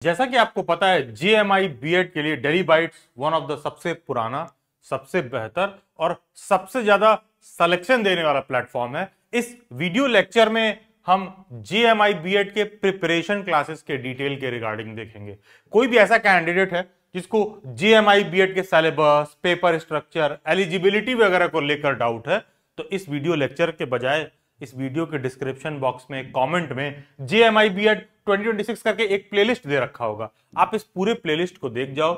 जैसा कि आपको पता है जेएमआई बीएड के लिए daily bytes one of the सबसे पुराना, सबसे बेहतर और सबसे ज्यादा सिलेक्शन देने वाला प्लेटफॉर्म है। इस वीडियो लेक्चर में हम जेएमआई बीएड के प्रिपरेशन क्लासेस के डिटेल के रिगार्डिंग देखेंगे। कोई भी ऐसा कैंडिडेट है जिसको जेएमआई बीएड के सिलेबस, पेपर स्ट्रक्चर, एलिजिबिलिटी वगैरह को लेकर डाउट है, तो इस वीडियो लेक्चर के बजाय इस वीडियो के डिस्क्रिप्शन बॉक्स में कमेंट में जेएमआई बीएड 2026 करके एक प्लेलिस्ट दे रखा होगा। आप इस पूरे प्लेलिस्ट को देख जाओ।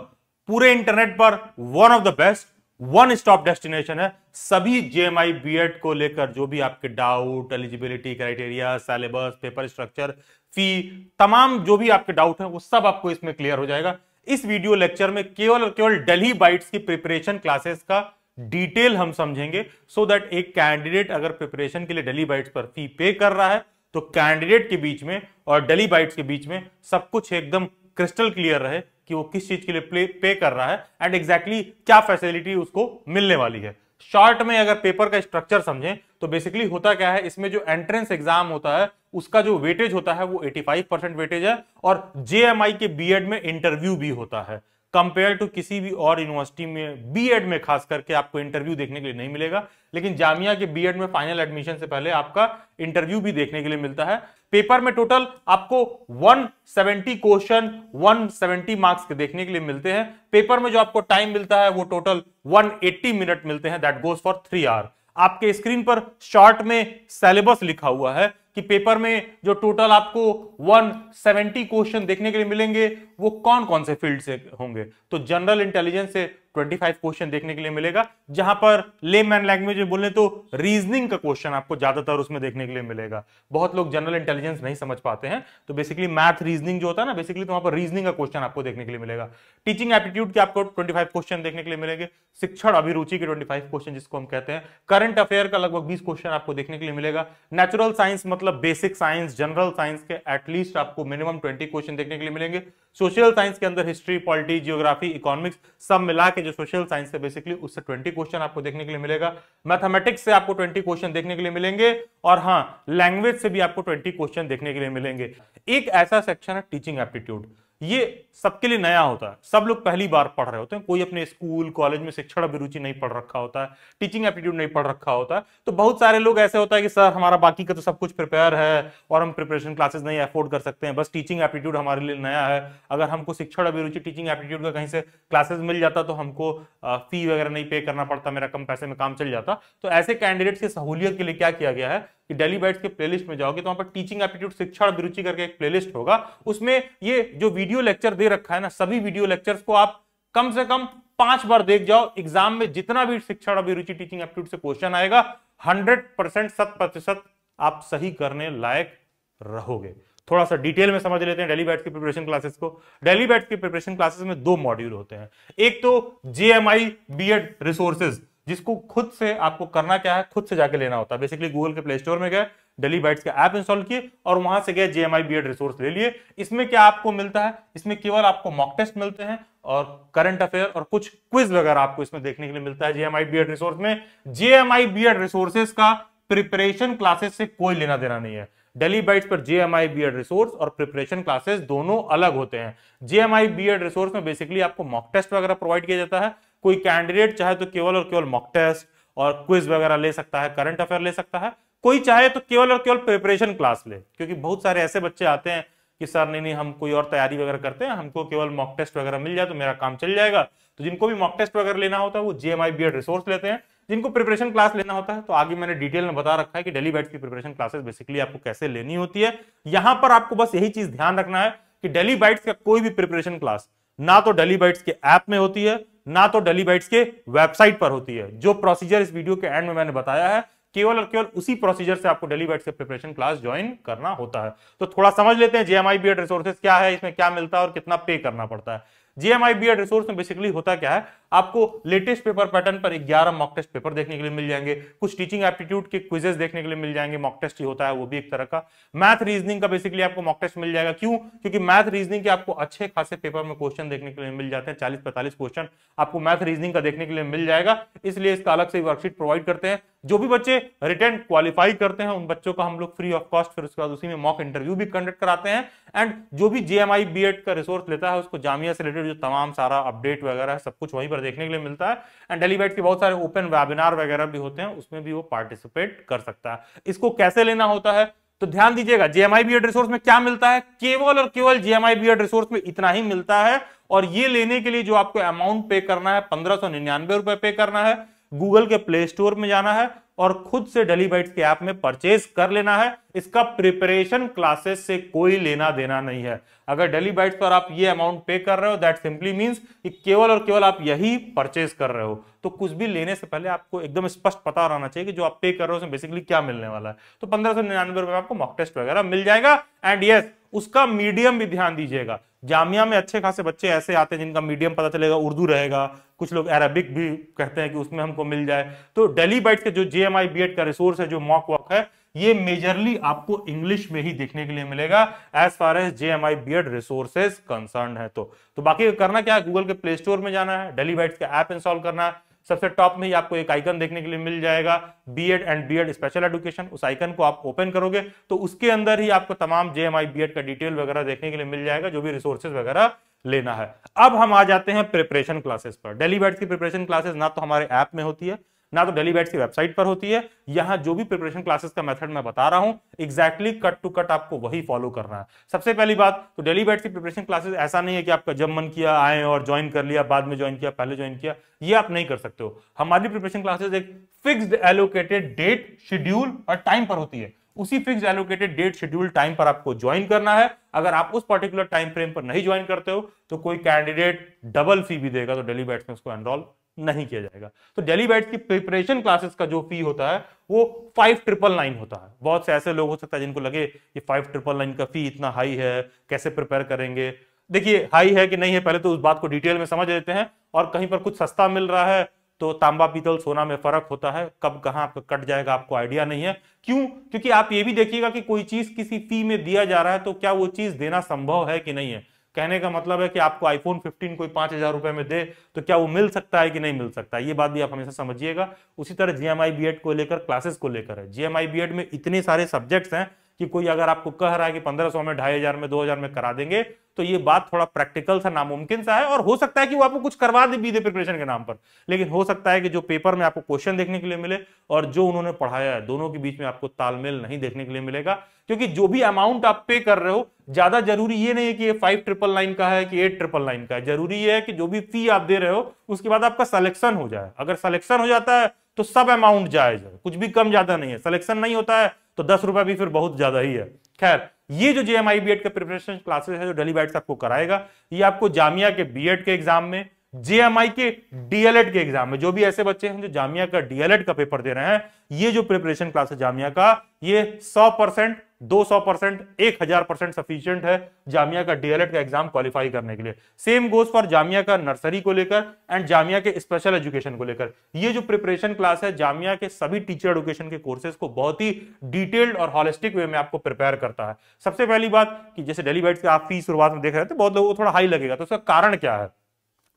पूरे इंटरनेट पर one of the best one stop destination है सभी जेएमआई बीएड को लेकर। जो भी आपके doubt, eligibility criteria, syllabus, paper structure, fee, तमाम जो भी आपके डाउट हैं वो सब आपको इसमें क्लियर हो जाएगा। इस वीडियो लेक्चर में केवल और केवल दिल्ली बाइट्स की प्रिपरेशन क्लासेस का डिटेल हम समझेंगे, सो दैट एक कैंडिडेट अगर प्रिपरेशन के लिए दिल्ली बाइट्स पर फी पे कर रहा है तो कैंडिडेट के बीच में और दिल्ली बाइट्स के बीच में सब कुछ एकदम क्रिस्टल क्लियर रहे कि वो किस चीज के लिए पे कर रहा है एंड एग्जैक्टली क्या फैसिलिटी उसको मिलने वाली है। शॉर्ट में अगर पेपर का स्ट्रक्चर समझें तो बेसिकली होता क्या है, इसमें जो एंट्रेंस एग्जाम होता है उसका जो वेटेज होता है वो 85% वेटेज है और जेएमआई के बीएड में इंटरव्यू भी होता है। कंपेयर टू किसी भी और यूनिवर्सिटी में बीएड में खास करके आपको इंटरव्यू देखने के लिए नहीं मिलेगा, लेकिन जामिया के बीएड में फाइनल एडमिशन से पहले आपका इंटरव्यू भी देखने के लिए मिलता है। पेपर में टोटल आपको 170 क्वेश्चन 170 मार्क्स के देखने के लिए मिलते हैं। पेपर में जो आपको टाइम मिलता है वो टोटल 180 मिनट मिलते हैं, दैट गोज फॉर 3 आवर। आपके स्क्रीन पर शॉर्ट में सिलेबस लिखा हुआ है कि पेपर में जो टोटल आपको 170 क्वेश्चन देखने के लिए मिलेंगे वो कौन कौन से फील्ड से होंगे। तो जनरल इंटेलिजेंस से 25 क्वेश्चन देखने के लिए मिलेगा, जहां पर लेमैन लैंग्वेज में बोले तो रीजनिंग का क्वेश्चन आपको ज्यादातर उसमें देखने के लिए मिलेगा। बहुत लोग जनरल इंटेलिजेंस नहीं समझ पाते हैं, तो बेसिकली मैथ रीजनिंग जो होता है ना, बेसिकली तो वहां पर रीजनिंग का क्वेश्चन आपको देखने के लिए मिलेगा। टीचिंग एप्टीट्यूड के आपको 25 क्वेश्चन देखने के लिए मिलेंगे। शिक्षण अभिरुचि के 25 क्वेश्चन जिसको हम कहते हैं। करंट अफेयर का लगभग 20 क्वेश्चन आपको देखने के लिए मिलेगा। नेचुरल साइंस मतलब बेसिक साइंस, जनरल साइंस के एटलीस्ट आपको मिनिमम 20 क्वेश्चन देखने के लिए मिलेंगे। सोशल साइंस के अंदर हिस्ट्री, पॉलिटी, जियोग्राफी, इकोनॉमिक्स सब मिला के जो सोशल साइंस है बेसिकली उससे 20 क्वेश्चन आपको देखने के लिए मिलेगा। मैथमेटिक्स से आपको 20 क्वेश्चन देखने के लिए मिलेंगे और हाँ, लैंग्वेज से भी आपको 20 क्वेश्चन देखने के लिए मिलेंगे। एक ऐसा सेक्शन है टीचिंग एप्टीट्यूड, ये सबके लिए नया होता है, सब लोग पहली बार पढ़ रहे होते हैं। कोई अपने स्कूल कॉलेज में शिक्षण अभिरुचि नहीं पढ़ रखा होता है, टीचिंग एप्टीट्यूड नहीं पढ़ रखा होता है। तो बहुत सारे लोग ऐसे होता है कि सर हमारा बाकी का तो सब कुछ प्रिपेयर है और हम प्रिपरेशन क्लासेस नहीं अफोर्ड कर सकते हैं, बस टीचिंग एप्टीट्यूड हमारे लिए नया है। अगर हमको शिक्षण अभिरुचि टीचिंग एप्टीट्यूड का कहीं से क्लासेस मिल जाता तो हमको फी वगैरह नहीं पे करना पड़ता, मेरा कम पैसे में काम चल जाता। तो ऐसे कैंडिडेट्स की सहूलियत के लिए क्या किया गया है कि दिल्ली बाइट्स के प्लेलिस्ट में जाओगे तो वहां पर टीचिंग एप्टीट्यूड शिक्षण अभिरुचि करके एक प्लेलिस्ट होगा। उसमें ये जो वीडियो लेक्चर दे रखा है ना, सभी वीडियो लेक्चर्स को आप कम से कम 5 बार देख जाओ। एग्जाम में जितना भी शिक्षण अभिरुचि टीचिंग एप्टीट्यूड से क्वेश्चन आएगा 100% 100% आप सही करने लायक रहोगे। थोड़ा सा डिटेल में समझ लेते हैं दिल्ली बाइट्स की प्रिपरेशन क्लासेस को। दिल्ली बाइट्स की प्रिपरेशन क्लासेस में 2 मॉड्यूल होते हैं। एक तो जेएमआई बीएड रिसोर्सेज, जिसको खुद से आपको करना क्या है, खुद से जाके लेना होता है। बेसिकली गूगल के प्ले स्टोर में गए, दिल्ली बाइट्स का ऐप इंस्टॉल किए और वहां से गए जेएमआई बीएड रिसोर्स ले लिए। इसमें क्या आपको मिलता है, इसमें केवल आपको मॉक टेस्ट मिलते हैं और करंट अफेयर और कुछ क्विज वगैरह आपको इसमें देखने के लिए मिलता है जेएमआई बीएड रिसोर्स में। जेएमआई बीएड रिसोर्सेज का प्रिपरेशन क्लासेस से कोई लेना देना नहीं है। दिल्ली बाइट्स पर जेएमआई बीएड रिसोर्स और प्रिपरेशन क्लासेस दोनों अलग होते हैं। जेएमआई बीएड रिसोर्स में बेसिकली आपको मॉक टेस्ट वगैरह प्रोवाइड किया जाता है। कोई कैंडिडेट चाहे तो केवल और केवल मॉक टेस्ट और क्विज वगैरह ले सकता है, करंट अफेयर ले सकता है। कोई चाहे तो केवल और केवल प्रिपरेशन क्लास ले, क्योंकि बहुत सारे ऐसे बच्चे आते हैं कि सर नहीं हम कोई और तैयारी वगैरह करते हैं, हमको केवल मॉक टेस्ट वगैरह मिल जाए तो मेरा काम चल जाएगा। तो जिनको भी मॉक टेस्ट वगैरह लेना होता है वो जेएमआई बीएड रिसोर्स लेते हैं। जिनको प्रिपरेशन क्लास लेना होता है तो आगे मैंने डिटेल में बता रखा है कि दिल्ली बाइट्स की प्रिपरेशन क्लासेस बेसिकली आपको कैसे लेनी होती है। यहां पर आपको बस यही चीज ध्यान रखना है कि दिल्ली बाइट्स का कोई भी प्रिपरेशन क्लास ना तो दिल्ली बाइट्स के ऐप में होती है, ना तो दिल्ली बाइट्स के वेबसाइट पर होती है। जो प्रोसीजर इस वीडियो के एंड में मैंने बताया है, केवल और केवल उसी प्रोसीजर से आपको दिल्ली बाइट्स के प्रिपरेशन क्लास ज्वाइन करना होता है। तो थोड़ा समझ लेते हैं जेएमआई बीएड रिसोर्सेज क्या है, इसमें क्या मिलता है और कितना पे करना पड़ता है। जीएमआई बीएड रिसोर्स में बेसिकली होता क्या है, आपको लेटेस्ट पेपर पैटर्न पर 11 मॉक टेस्ट पेपर देखने के लिए मिल जाएंगे, कुछ टीचिंग एप्टीट्यूड के क्विजेस देखने के लिए मिल जाएंगे, मॉक टेस्ट ही होता है वो भी एक तरह का। मैथ रीजनिंग का बेसिकली आपको मॉक टेस्ट मिल जाएगा, क्यों? क्योंकि मैथ रीजनिंग के आपको अच्छे खासे पेपर में क्वेश्चन देखने के लिए मिल जाते हैं, 40-45 क्वेश्चन आपको मैथ रीजनिंग का देखने के लिए मिल जाएगा, इसलिए इसका अलग से वर्कशीट प्रोवाइड करते हैं। जो भी बच्चे रिटन क्वालिफाई करते हैं उन बच्चों का हम लोग फ्री ऑफ कॉस्ट फिर उसके बाद उसी में मॉक इंटरव्यू भी कंडक्ट कराते हैं। एंड जो भी जेएमआई बीएड का रिसोर्स लेता है उसको जामिया से रिलेटेड जो तमाम सारा अपडेट वगैरह है सब कुछ वहीं पर देखने के लिए मिलता है। एंड डेली बैच के बहुत सारे ओपन वेबिनार वगैरह भी होते हैं, उसमें भी वो पार्टिसिपेट कर सकता है। इसको कैसे लेना होता है तो ध्यान दीजिएगा, जेएमआई बीएड रिसोर्स में क्या मिलता है, केवल और केवल जेएमआई बीएड रिसोर्स में इतना ही मिलता है। और ये लेने के लिए जो आपको अमाउंट पे करना है 1599 रुपए पे करना है, गूगल के प्ले स्टोर में जाना है और खुद से डेली बाइट्स के ऐप में परचेज कर लेना है। इसका प्रिपरेशन क्लासेस से कोई लेना देना नहीं है। अगर डेली बाइट्स पर आप ये अमाउंट पे कर रहे हो दैट सिंपली मींस कि केवल और केवल आप यही परचेज कर रहे हो। तो कुछ भी लेने से पहले आपको एकदम स्पष्ट पता रहना चाहिए कि जो आप पे कर रहे हो उसमें बेसिकली क्या मिलने वाला है। तो 1599 रुपए में आपको मॉक टेस्ट वगैरह मिल जाएगा। एंड यस, उसका मीडियम भी ध्यान दीजिएगा, जामिया में अच्छे खासे बच्चे ऐसे आते हैं जिनका मीडियम पता चलेगा उर्दू रहेगा, कुछ लोग अरबिक भी कहते हैं कि उसमें हमको मिल जाए। तो डेली बाइट्स के जो जेएमआई बीएड का रिसोर्स है, जो मॉक वॉक है, ये मेजरली आपको इंग्लिश में ही देखने के लिए मिलेगा as far as JMI BEd resources concern है। तो बाकी करना क्या है, गूगल के प्ले स्टोर में जाना है, डेली बाइट्स का ऐप इंस्टॉल करना है, सबसे टॉप में ही आपको एक आइकन देखने के लिए मिल जाएगा BEd and BEd special education. उस आइकन को आप ओपन करोगे तो उसके अंदर ही आपको तमाम जेएमआई बीएड का डिटेल वगैरह देखने के लिए मिल जाएगा, जो भी रिसोर्सेज वगैरह लेना है। अब हम आ जाते हैं प्रिपरेशन क्लासेस पर। डेली बैट्स की प्रिपरेशन क्लासेस ना तो हमारे ऐप में होती है ना तो डेली बैट्स की वेबसाइट पर होती है। यहां जो भी प्रिपरेशन क्लासेस का मेथड मैं बता रहा हूं एग्जैक्टली कट टू कट आपको वही फॉलो करना है। सबसे पहली बात तो डेली बैट्स की प्रिपरेशन क्लासेस ऐसा नहीं है कि आपका जब मन किया आए और ज्वाइन कर लिया, बाद में ज्वाइन किया, पहले ज्वाइन किया, ये आप नहीं कर सकते हो। हमारी प्रिपरेशन क्लासेस एक फिक्स्ड एलोकेटेड डेट, शेड्यूल और टाइम पर होती है। उसी fix allocated date, schedule, time पर आपको ज्वाइन करना है। अगर आप उस पर्टिकुलर टाइम फ्रेम पर नहीं ज्वाइन करते हो तो कोई कैंडिडेट डबल फी भी देगा तो डेली बैट्स में उसको एनरोल नहीं किया जाएगा। तो डेली बैट्स की प्रिपरेशन क्लासेस का जो फी होता है वो 5999 होता है। बहुत से ऐसे लोग हो सकता है जिनको लगे ये 5999 का फी इतना हाई है, कैसे प्रिपेयर करेंगे। देखिए हाई है कि नहीं है पहले तो उस बात को डिटेल में समझ लेते हैं। और कहीं पर कुछ सस्ता मिल रहा है तो तांबा पीतल सोना में फर्क होता है, कब कहां आपका कट जाएगा आपको आइडिया नहीं है। क्यों? क्योंकि आप ये भी देखिएगा कि कोई चीज किसी फी में दिया जा रहा है तो क्या वो चीज देना संभव है कि नहीं है। कहने का मतलब है कि आपको आईफोन 15 कोई 5000 रुपए में दे तो क्या वो मिल सकता है कि नहीं मिल सकता है, ये बात भी आप हमेशा समझिएगा। उसी तरह जीएमआई बीएड को लेकर क्लासेस को लेकर है। जीएमआई बीएड में इतने सारे सब्जेक्ट्स हैं कि कोई अगर आपको कह रहा है कि 1500 में, 2500 में, 2000 में करा देंगे तो ये बात थोड़ा प्रैक्टिकल सा नामुमकिन सा है। और हो सकता है कि वो आपको कुछ करवा दे भी दे प्रिपरेशन के नाम पर, लेकिन हो सकता है कि जो पेपर में आपको क्वेश्चन देखने के लिए मिले और जो उन्होंने पढ़ाया है दोनों के बीच में आपको तालमेल नहीं देखने के लिए मिलेगा। क्योंकि जो भी अमाउंट आप पे कर रहे हो ज्यादा जरूरी ये नहीं है कि ये 5999 का है कि 8999 का है। जरूरी है कि जो भी फी आप दे रहे हो उसके बाद आपका सिलेक्शन हो जाए। अगर सिलेक्शन हो जाता है तो सब अमाउंट जायज है, कुछ भी कम ज्यादा नहीं है। सिलेक्शन नहीं होता है तो 10 रुपए भी फिर बहुत ज्यादा ही है। खैर, ये जो जेएमआई बीएड के प्रिपरेशन क्लासेस है जो डेली बैट्स आपको कराएगा, ये आपको जामिया के बीएड के एग्जाम में, जेएमआई के डीएलएड के एग्जाम में, जो भी ऐसे बच्चे हैं जो जामिया का डीएलएड का पेपर दे रहे हैं, ये जो प्रिपरेशन क्लास है जामिया का, ये 100%, 200%, 1000% सफिशिएंट है जामिया का डीएलएड का एग्जाम क्वालिफाई करने के लिए। सेम गोज फॉर जामिया का नर्सरी को लेकर एंड जामिया के स्पेशल एजुकेशन को लेकर। ये जो प्रिपरेशन क्लास है जामिया के सभी टीचर एजुकेशन के कोर्सेज को बहुत ही डिटेल्ड और हॉलिस्टिक वे में आपको प्रिपेयर करता है। सबसे पहली बात कि जैसे डेली बैट्स की आप फी शुरुआत में देख रहे थे बहुत लोगों को थोड़ा हाई लगेगा, तो उसका कारण क्या है।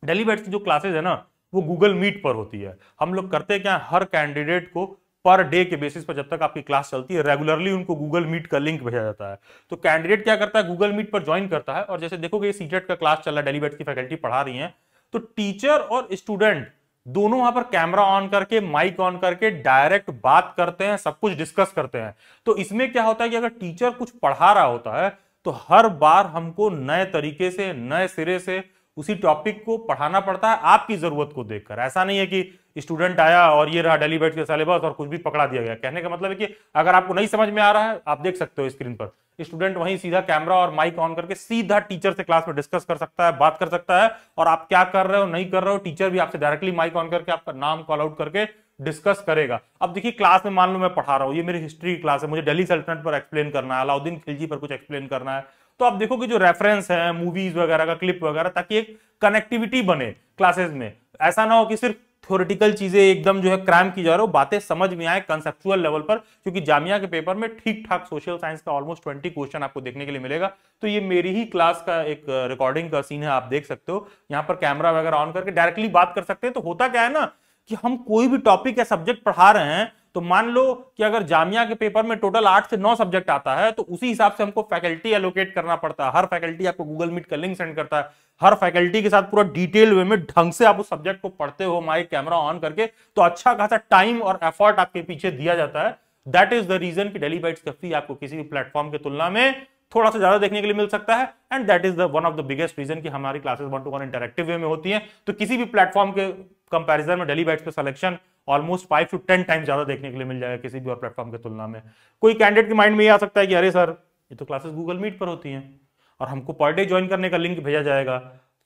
डेली बैट्स की जो क्लासेज है ना वो गूगल मीट पर होती है। हम लोग करते क्या, हर कैंडिडेट को पर डे के बेसिस पर जब तक आपकी क्लास चलती है रेगुलरली उनको गूगल मीट का लिंक भेजा जाता है। तो कैंडिडेट क्या करता है, गूगल मीट पर ज्वाइन करता है और जैसे देखोगे सीटेट का क्लास चल रहा है, डेली बैट्स की फैकल्टी पढ़ा रही है, तो टीचर और स्टूडेंट दोनों वहां पर कैमरा ऑन करके, माइक ऑन करके डायरेक्ट बात करते हैं, सब कुछ डिस्कस करते हैं। तो इसमें क्या होता है कि अगर टीचर कुछ पढ़ा रहा होता है तो हर बार हमको नए तरीके से, नए सिरे से उसी टॉपिक को पढ़ाना पड़ता है आपकी जरूरत को देखकर। ऐसा नहीं है कि स्टूडेंट आया और ये रहा डेली बैट्स के सिलेबस और कुछ भी पकड़ा दिया गया। कहने का मतलब है कि अगर आपको नहीं समझ में आ रहा है, आप देख सकते हो स्क्रीन पर, स्टूडेंट वहीं सीधा कैमरा और माइक ऑन करके सीधा टीचर से क्लास में डिस्कस कर सकता है, बात कर सकता है। और आप क्या कर रहे हो, नहीं कर रहे हो, टीचर भी आपसे डायरेक्टली माइक ऑन करके आपका नाम कॉल आउट करके डिस्कस करेगा। अब देखिए क्लास में मान लो मैं पढ़ा रहा हूं, ये मेरी हिस्ट्री क्लास है, मुझे दिल्ली सल्तनत पर एक्सप्लेन करना है, अलाउद्दीन खिलजी पर कुछ एक्सप्लेन करना है, तो आप देखो कि जो रेफरेंस है मूवीज वगैरह का क्लिप वगैरह, ताकि एक कनेक्टिविटी बने क्लासेस में। ऐसा ना हो कि सिर्फ थ्योरेटिकल चीजें एकदम जो है क्रैम की जा रही हो, बातें समझ में आए कंसेप्चुअल लेवल पर, क्योंकि जामिया के पेपर में ठीक ठाक सोशल साइंस का ऑलमोस्ट 20 क्वेश्चन आपको देखने के लिए मिलेगा। तो ये मेरी ही क्लास का एक रिकॉर्डिंग का सीन है, आप देख सकते हो। यहाँ पर कैमरा वगैरह ऑन करके डायरेक्टली बात कर सकते हैं। तो होता क्या है ना कि हम कोई भी टॉपिक या सब्जेक्ट पढ़ा रहे हैं, तो मान लो कि अगर जामिया के पेपर में टोटल 8 से 9 सब्जेक्ट आता है, तो उसी हिसाब से हमको फैकल्टी एलोकेट करना पड़ता है। हर फैकल्टी आपको गूगल मीट का लिंक सेंड करता है, हर फैकल्टी के साथ पूरा डिटेल वे में ढंग से आप उस सब्जेक्ट को पढ़ते हो माइक कैमरा ऑन करके, तो अच्छा खासा टाइम और एफर्ट आपके पीछे दिया जाता है। दैट इज द रीजन कि डेली बाइट्स का फी आपको किसी भी प्लेटफॉर्म की तुलना में थोड़ा सा ज्यादा देखने के लिए मिल सकता है। And that is the one of the biggest reason कि हमारी क्लासेस 1-to-1 इंटरैक्टिव वे में होती हैं। तो किसी भी प्लेटफॉर्म के कंपैरिजन में डेली बाइट्स पे सिलेक्शन ऑलमोस्ट 5 to 10 टाइम ज्यादा देखने के लिए मिल जाएगा किसी भी और प्लेटफॉर्म की तुलना में। कोई कैंडिडेट के माइंड में ये आ सकता है कि अरे सर, ये तो क्लासेस गूगल मीट पर होती हैं और हमको पर डे ज्वाइन करने का लिंक भेजा जाएगा,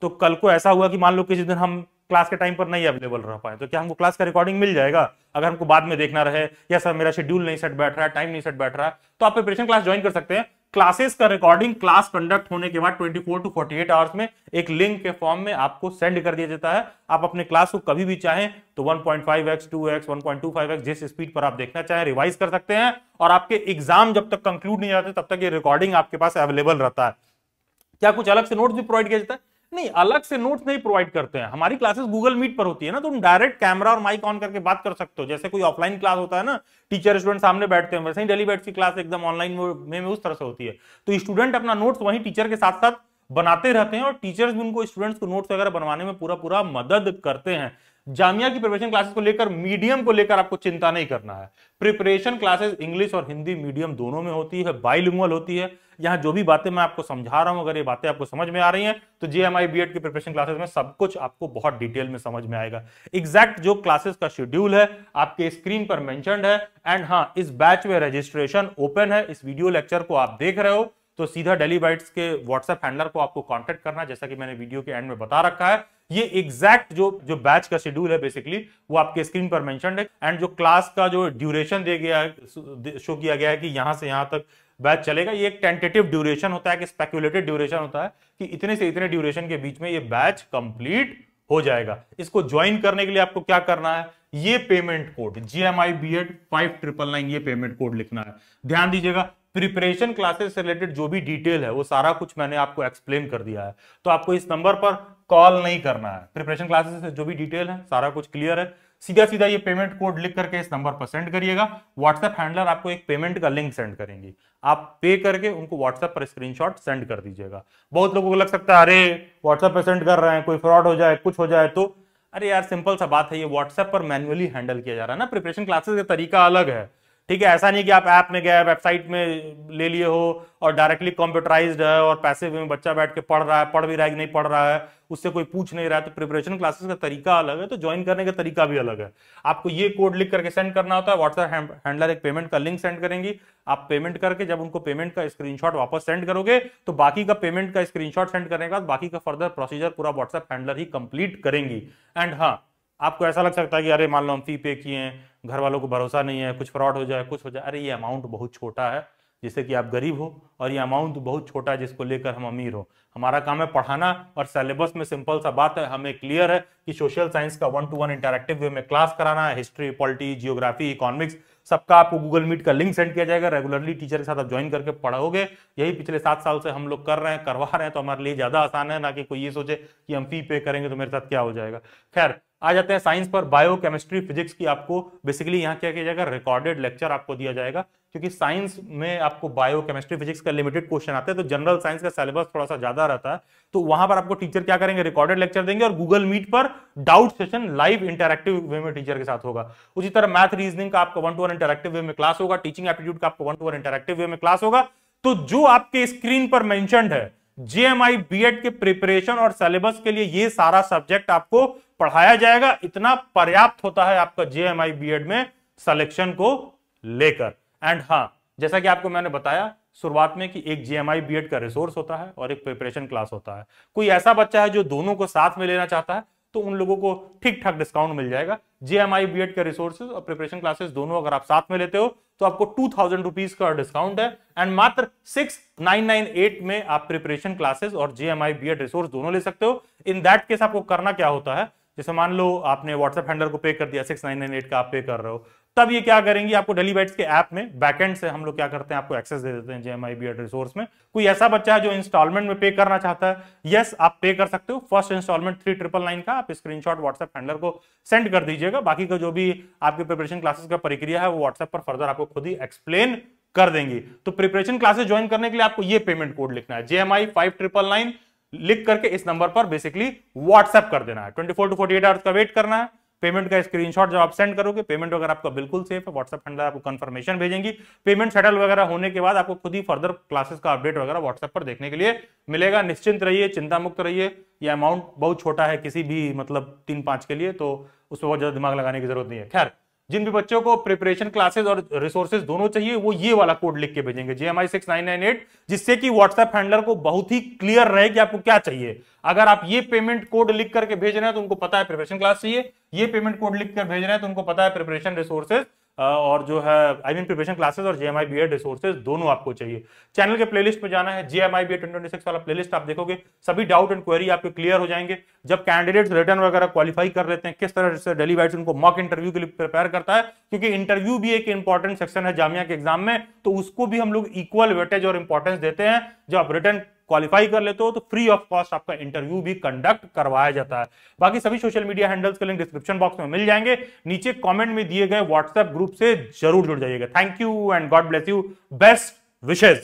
तो कल को ऐसा हुआ कि मान लो किसी दिन हम क्लास के टाइम पर नहीं अवेलेबल रह पाए, तो क्या हमको क्लास का रिकॉर्डिंग मिल जाएगा? अगर हमको बाद में देखना रहे, या सर मेरा शेड्यूल नहीं सेट बैठ रहा है, टाइम नहीं सेट बैठ रहा है, तो आप प्रिपरेशन क्लास ज्वाइन कर सकते हैं। क्लासेस का रिकॉर्डिंग क्लास कंडक्ट होने के बाद 24 to 48 आवर्स में एक लिंक के फॉर्म में आपको सेंड कर दिया जाता है। आप अपने क्लास को कभी भी चाहें तो 1.5x 2x 1.25x जिस स्पीड पर आप देखना चाहें रिवाइज कर सकते हैं, और आपके एग्जाम जब तक कंक्लूड नहीं जाते तब तक ये रिकॉर्डिंग आपके पास अवेलेबल रहता है। क्या कुछ अलग से नोट्स भी प्रोवाइड किया जाता है? नहीं, अलग से नोट्स नहीं प्रोवाइड करते हैं। हमारी क्लासेस गूगल मीट पर होती है ना, तो तुम डायरेक्ट कैमरा और माइक ऑन करके बात कर सकते हो। जैसे कोई ऑफलाइन क्लास होता है ना, टीचर स्टूडेंट सामने बैठते हैं, वैसे ही डेली बैट्स की क्लास एकदम ऑनलाइन में उस तरह से होती है। तो स्टूडेंट अपना नोट्स वहीं टीचर के साथ साथ बनाते रहते हैं, और टीचर्स भी उनको स्टूडेंट्स को नोट्स वगैरह बनवाने में पूरा मदद करते हैं। जामिया की प्रिपरेशन क्लासेस को लेकर, मीडियम को लेकर आपको चिंता नहीं करना है। प्रिपरेशन क्लासेस इंग्लिश और हिंदी मीडियम दोनों में होती है, बाइलिंगुअल होती है। यहाँ जो भी बातें मैं आपको समझा रहा हूं, अगर ये बातें आपको समझ में आ रही हैं, तो जेएमआई बीएड की प्रिपरेशन क्लासेस में सब कुछ आपको बहुत डिटेल में समझ में आएगा। एग्जैक्ट जो क्लासेस का शेड्यूल है आपके स्क्रीन पर मेंशन्ड है। एंड हाँ, इस बैच में रजिस्ट्रेशन ओपन है। इस वीडियो लेक्चर को आप देख रहे हो तो सीधा डेली बाइट्स के व्हाट्सएप हैंडलर को आपको कांटेक्ट करना, जैसा कि मैंने वीडियो के एंड में बता रखा है। ये एग्जैक्ट जो बैच का शेड्यूल है बेसिकली वो आपके स्क्रीन पर मेंशन्ड है। एंड जो क्लास का जो ड्यूरेशन दे गया है, शो किया गया है कि यहां से यहां तक बैच चलेगा, ये एक टेंटेटिव ड्यूरेशन होता है, कि स्पेक्युलेटेड ड्यूरेशन होता है कि इतने से इतने ड्यूरेशन के बीच में ये बैच कंप्लीट हो जाएगा। इसको ज्वाइन करने के लिए आपको क्या करना है, ये पेमेंट कोड GMI BEd 5999 ये पेमेंट कोड लिखना है। ध्यान दीजिएगा, प्रिपरेशन क्लासेस से रिलेटेड जो भी डिटेल है वो सारा कुछ मैंने आपको एक्सप्लेन कर दिया है, तो आपको इस नंबर पर कॉल नहीं करना है। प्रिपरेशन क्लासेस से जो भी डिटेल है सारा कुछ क्लियर है, सीधा सीधा ये पेमेंट कोड लिख करके इस नंबर पर सेंड करिएगा। व्हाट्सएप हैंडलर आपको एक पेमेंट का लिंक सेंड करेंगे, आप पे करके उनको व्हाट्सएप पर स्क्रीनशॉट सेंड कर दीजिएगा। बहुत लोगों को लग सकता है अरे व्हाट्सएप पर सेंड कर रहे हैं, कोई फ्रॉड हो जाए, कुछ हो जाए तो। अरे यार, सिंपल सा बात है, ये व्हाट्सएप पर मैन्युअली हैंडल किया जा रहा है ना। प्रिपरेशन क्लासेस का तरीका अलग है, ठीक है। ऐसा नहीं कि आप ऐप में गए, वेबसाइट में ले लिए हो और डायरेक्टली कंप्यूटराइज्ड है और पैसे में बच्चा बैठ के पढ़ रहा है, पढ़ भी रहा है कि नहीं पढ़ रहा है, उससे कोई पूछ नहीं रहा है। तो प्रिपरेशन क्लासेस का तरीका अलग है, तो ज्वाइन करने का तरीका भी अलग है। आपको ये कोड लिख करके सेंड करना होता है, व्हाट्सएप हैंडलर एक पेमेंट का लिंक सेंड करेंगी, आप पेमेंट करके जब उनको पेमेंट का स्क्रीनशॉट वापस सेंड करोगे तो बाकी का पेमेंट का स्क्रीनशॉट सेंड करने के बाद बाकी का फर्दर प्रोसीजर पूरा व्हाट्सएप हैंडलर ही कंप्लीट करेंगी। एंड हाँ, आपको ऐसा लग सकता है कि अरे मान लो हम फी पे किए हैं, घर वालों को भरोसा नहीं है, कुछ फ्रॉड हो जाए, कुछ हो जाए। अरे ये अमाउंट बहुत छोटा है जिससे कि आप गरीब हो, और ये अमाउंट बहुत छोटा है जिसको लेकर हम अमीर हो। हमारा काम है पढ़ाना, और सिलेबस में सिंपल सा बात है, हमें क्लियर है कि सोशल साइंस का 1-to-1 इंटरैक्टिव वे में क्लास कराना है। हिस्ट्री, पॉलिटी, जियोग्राफी, इकोनॉमिक्स सबका आपको गूगल मीट का लिंक सेंड किया जाएगा। रेगुलरली टीचर के साथ आप ज्वाइन करके पढ़ोगे। यही पिछले 7 साल से हम लोग कर रहे हैं, करवा रहे हैं, तो हमारे लिए ज्यादा आसान है, ना कि कोई ये सोचे कि हम फी पे करेंगे तो मेरे साथ क्या हो जाएगा। खैर, आ जाते हैं साइंस पर। बायो, केमिस्ट्री, फिजिक्स की आपको बेसिकली यहाँ क्या किया जाएगा, रिकॉर्डेड लेक्चर आपको दिया जाएगा, क्योंकि साइंस में आपको बायो, केमिस्ट्री, फिजिक्स का लिमिटेड क्वेश्चन आते हैं, तो जनरल साइंस का सिलेबस थोड़ा सा ज्यादा रहता है। तो वहां पर आपको टीचर क्या करेंगे, रिकॉर्डेड लेक्चर देंगे, और गूगल मीट पर डाउट सेशन लाइव इंटरैक्टिव वे में टीचर के साथ होगा। उसी तरह मैथ, रीजनिंग का आपका 1-to-1 इंटरैक्टिव वे में क्लास होगा। टीचिंग एप्टीट्यूड का आपको 1-to-1 इंटरैक्टिव वे में क्लास होगा। तो जो आपके स्क्रीन पर मेंशन्ड है जेएमआई बीएड के प्रिपरेशन और सिलेबस के लिए, ये सारा सब्जेक्ट आपको पढ़ाया जाएगा। इतना पर्याप्त होता है आपका जेएमआई बीएड में सिलेक्शन को लेकर। एंड हाँ, जैसा कि आपको मैंने बताया शुरुआत में कि एक जेएमआई बीएड का रिसोर्स होता है और एक प्रिपरेशन क्लास होता है। कोई ऐसा बच्चा है जो दोनों को साथ में लेना चाहता है तो उन लोगों को ठीक ठाक डिस्काउंट मिल जाएगा। जेएमआई बीएड के रिसोर्सेज और प्रिपरेशन क्लासेस दोनों अगर आप साथ में लेते हो तो आपको 2000 रुपीज का डिस्काउंट है एंड मात्र 6998 में आप प्रिपरेशन क्लासेस और जेएमआई बीएड रिसोर्स दोनों ले सकते हो। इन दैट केस आपको करना क्या होता है, जैसे मान लो आपने व्हाट्सएप हैंडलर को पे कर दिया, 6998 का आप पे कर रहे हो, तब ये क्या करेंगे, आपको डेली बाइट्स के ऐप में बैकएंड से हम लोग क्या करते हैं, आपको एक्सेस दे देते हैं जेएमआई बीएड रिसोर्स में। कोई ऐसा बच्चा है जो इंस्टॉलमेंट में पे करना चाहता है, यस आप पे कर सकते हो। फर्स्ट इंस्टॉलमेंट 3999 का आप स्क्रीनशॉट व्हाट्सएप हैंडलर को सेंड कर दीजिएगा, बाकी का जो भी आपके प्रिपरेशन क्लासेस का प्रक्रिया है वो व्हाट्सएप पर फर्दर आपको खुद ही एक्सप्लेन कर देंगे। तो प्रिपरेशन क्लासेस ज्वाइन करने के लिए आपको ये पेमेंट कोड लिखना है, जेएमआई 5999 लिख करके इस नंबर पर बेसिकली व्हाट्सएप कर देना है। 24 to 48 आवर्स का वेट करना है। पेमेंट का स्क्रीनशॉट जब आप सेंड करोगे, पेमेंट वगैरह आपका बिल्कुल सेफ है, व्हाट्सएप हैंडलर आपको कंफर्मेशन भेजेंगी। पेमेंट सेटल वगैरह होने के बाद आपको खुद ही फर्दर क्लासेस का अपडेट वगैरह व्हाट्सएप पर देखने के लिए मिलेगा। निश्चिंत रहिए, चिंता मुक्त रहिए। ये अमाउंट बहुत छोटा है किसी भी मतलब 3-5 के लिए, तो उसमें बहुत ज्यादा दिमाग लगाने की जरूरत नहीं है। खैर, जिन भी बच्चों को प्रिपरेशन क्लासेस और रिसोर्सेज दोनों चाहिए वो ये वाला कोड लिख के भेजेंगे, जेएमआई 6998, जिससे कि व्हाट्सएप हैंडलर को बहुत ही क्लियर रहे कि आपको क्या चाहिए। अगर आप ये पेमेंट कोड लिख करके भेज रहे हैं तो उनको पता है प्रिपरेशन क्लास चाहिए, ये पेमेंट कोड लिख कर भेज रहे हैं तो उनको पता है प्रिपरेशन रिसोर्सेज और जो है प्रिपरेशन क्लासेस और जेएमआई बीएड रिसोर्सेज दोनों आपको चाहिए। चैनल के प्लेलिस्ट पे जाना है, जेएमआई बीएड 2026 वाला प्लेलिस्ट आप देखोगे, सभी डाउट एंड क्वेरी आपके क्लियर हो जाएंगे। जब कैंडिडेट्स रिटर्न वगैरह क्वालिफाई कर लेते हैं, किस तरह से डेली बाइट्स उनको मॉक इंटरव्यू के लिए प्रिपेयर करता है, क्योंकि इंटरव्यू भी एक इंपॉर्टेंट सेक्शन है जामिया के एग्जाम में, तो उसको भी हम लोग इक्वल वेटेज और इंपॉर्टेंस देते हैं। जब आप रिटर्न क्वालिफाई कर लेते हो तो फ्री ऑफ कॉस्ट आपका इंटरव्यू भी कंडक्ट करवाया जाता है। बाकी सभी सोशल मीडिया हैंडल्स के लिंक डिस्क्रिप्शन बॉक्स में मिल जाएंगे, नीचे कमेंट में दिए गए व्हाट्सएप ग्रुप से जरूर जुड़ जाइएगा। Thank you and God bless you, best wishes.